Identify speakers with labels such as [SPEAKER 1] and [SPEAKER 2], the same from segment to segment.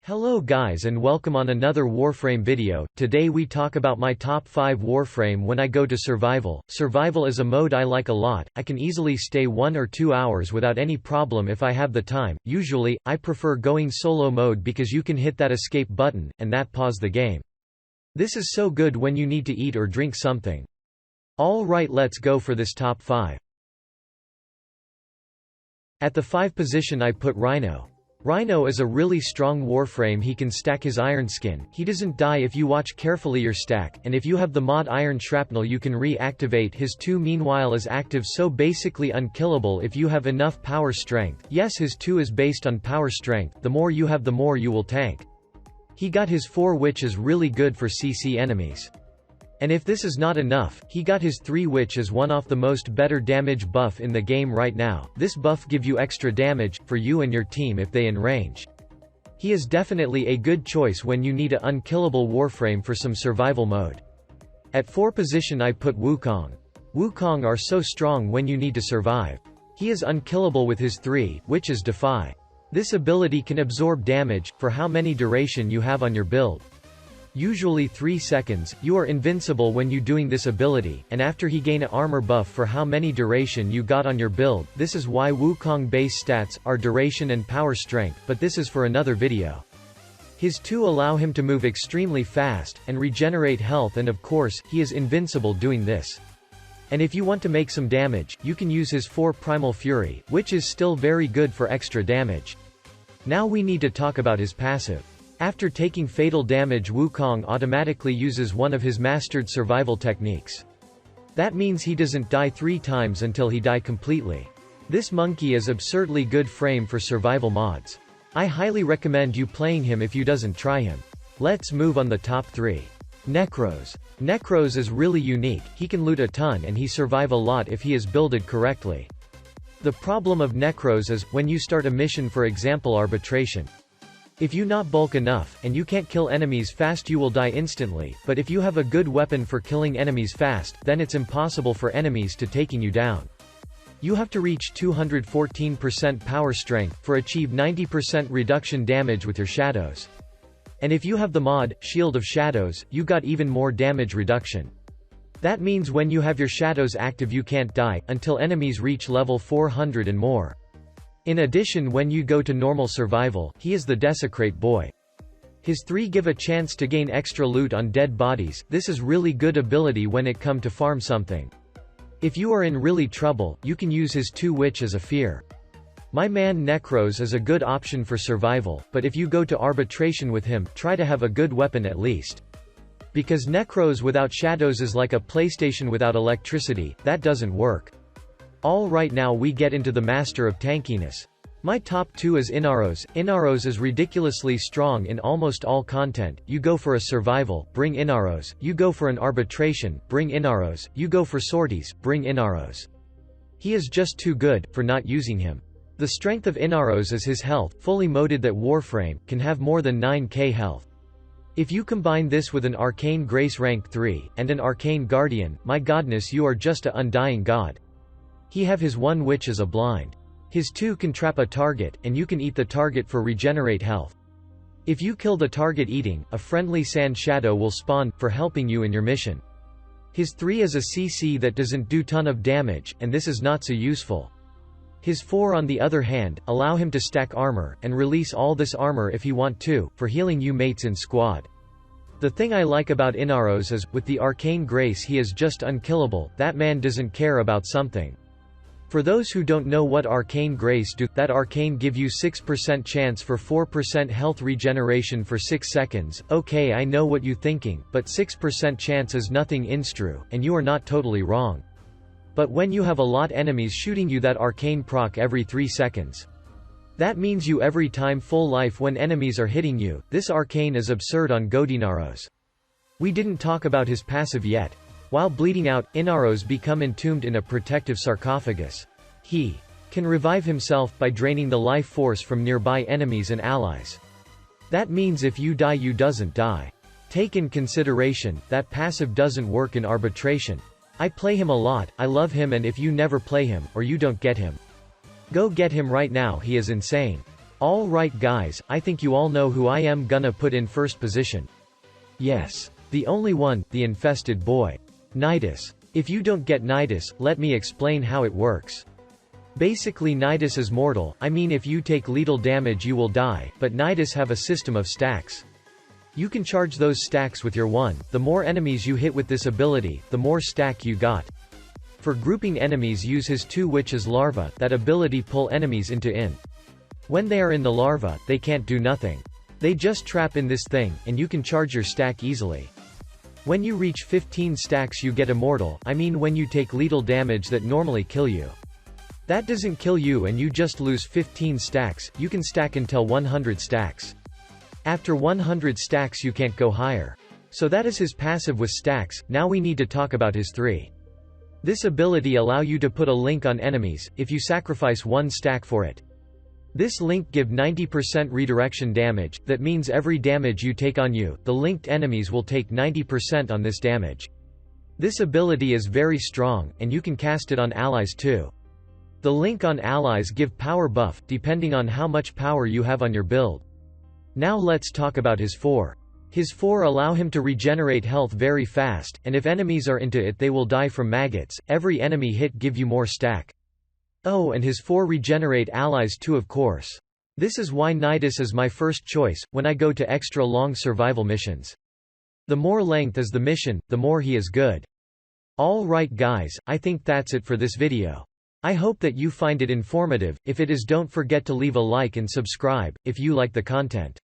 [SPEAKER 1] Hello guys and welcome on another Warframe video. Today we talk about my top 5 Warframe when I go to survival. Survival is a mode I like a lot. I can easily stay 1 or 2 hours without any problem if I have the time. Usually, I prefer going solo mode because you can hit that escape button, and that pause the game. This is so good when you need to eat or drink something. Alright, let's go for this top 5. At the 5 position I put RINO. RINO is a really strong Warframe. He can stack his iron skin. He doesn't die if you watch carefully your stack, and if you have the mod Iron Shrapnel you can reactivate his 2 meanwhile is active, so basically unkillable if you have enough power strength. Yes, his 2 is based on power strength. The more you have the more you will tank. He got his 4 which is really good for CC enemies. And if this is not enough, he got his 3 which is one of the most better damage buff in the game right now. This buff give you extra damage, for you and your team if they in range. He is definitely a good choice when you need a unkillable Warframe for some survival mode. At 4 position I put Wukong. Wukong are so strong when you need to survive. He is unkillable with his 3, which is Defy. This ability can absorb damage, for how many duration you have on your build. Usually 3 seconds, you are invincible when you doing this ability, and after he gain a armor buff for how many duration you got on your build. This is why Wukong base stats are duration and power strength, but this is for another video. His 2 allow him to move extremely fast, and regenerate health, and of course, he is invincible doing this. And if you want to make some damage, you can use his 4 Primal Fury, which is still very good for extra damage. Now we need to talk about his passive. After taking fatal damage, Wukong automatically uses one of his mastered survival techniques. That means he doesn't die 3 times until he die completely. This monkey is absurdly good frame for survival mods. I highly recommend you playing him if you doesn't try him. Let's move on the top 3. Necros. Necros is really unique. He can loot a ton and he survive a lot if he is builded correctly. The problem of Necros is, when you start a mission, for example arbitration. If you not bulk enough, and you can't kill enemies fast, you will die instantly, but if you have a good weapon for killing enemies fast, then it's impossible for enemies to taking you down. You have to reach 214% power strength, for achieve 90% reduction damage with your shadows. And if you have the mod, Shield of Shadows, you got even more damage reduction. That means when you have your shadows active you can't die, until enemies reach level 400 and more. In addition, when you go to normal survival, he is the Desecrate Boy. His 3 give a chance to gain extra loot on dead bodies. This is really good ability when it come to farm something. If you are in really trouble, you can use his 2 which as a fear. My man Necros is a good option for survival, but if you go to arbitration with him, try to have a good weapon at least. Because Necros without shadows is like a PlayStation without electricity, that doesn't work. Alright, now we get into the master of tankiness. My top 2 is Inaros. Inaros is ridiculously strong in almost all content. You go for a survival, bring Inaros. You go for an arbitration, bring Inaros. You go for sorties, bring Inaros. He is just too good, for not using him. The strength of Inaros is his health, fully moded that Warframe, can have more than 9k health. If you combine this with an Arcane Grace rank 3, and an Arcane Guardian, my godness, you are just a undying god. He have his 1 which is a blind. His 2 can trap a target, and you can eat the target for regenerate health. If you kill the target eating, a friendly sand shadow will spawn, for helping you in your mission. His 3 is a CC that doesn't do ton of damage, and this is not so useful. His 4 on the other hand, allow him to stack armor, and release all this armor if he want to, for healing you mates in squad. The thing I like about Inaros is, with the Arcane Grace he is just unkillable. That man doesn't care about something. For those who don't know what Arcane Grace do, that Arcane give you 6% chance for 4% health regeneration for 6 seconds. Okay, I know what you thinking, but 6% chance is nothing instru, and you are not totally wrong. But when you have a lot enemies shooting you that Arcane proc every 3 seconds. That means you every time full life when enemies are hitting you. This Arcane is absurd on Inaros. We didn't talk about his passive yet. While bleeding out, Inaros become entombed in a protective sarcophagus. He can revive himself by draining the life force from nearby enemies and allies. That means if you die you doesn't die. Take in consideration, that passive doesn't work in arbitration. I play him a lot, I love him, and if you never play him, or you don't get him, go get him right now, he is insane. Alright guys, I think you all know who I am gonna put in first position. Yes. The only one, the infested boy. Nidus. If you don't get Nidus, let me explain how it works. Basically Nidus is mortal, I mean if you take lethal damage you will die, but Nidus have a system of stacks. You can charge those stacks with your 1, the more enemies you hit with this ability, the more stack you got. For grouping enemies use his 2 Witches larva, that ability pull enemies into in. When they are in the larva, they can't do nothing. They just trap in this thing, and you can charge your stack easily. When you reach 15 stacks you get immortal, I mean when you take lethal damage that normally kill you. That doesn't kill you and you just lose 15 stacks, you can stack until 100 stacks. After 100 stacks you can't go higher. So that is his passive with stacks. Now we need to talk about his 3. This ability allow you to put a link on enemies, if you sacrifice 1 stack for it. This link give 90% redirection damage, that means every damage you take on you, the linked enemies will take 90% on this damage. This ability is very strong, and you can cast it on allies too. The link on allies give power buff, depending on how much power you have on your build. Now let's talk about his 4. His 4 allow him to regenerate health very fast, and if enemies are into it they will die from maggots. Every enemy hit give you more stack. Oh, and his 4 regenerate allies too, of course. This is why Nidus is my first choice, when I go to extra long survival missions. The more length is the mission, the more he is good. Alright guys, I think that's it for this video. I hope that you find it informative. If it is, don't forget to leave a like and subscribe, if you like the content.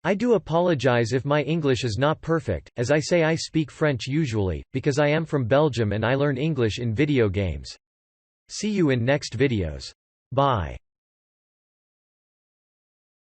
[SPEAKER 1] I do apologize if my English is not perfect, as I say I speak French usually, because I am from Belgium and I learn English in video games. See you in next videos. Bye.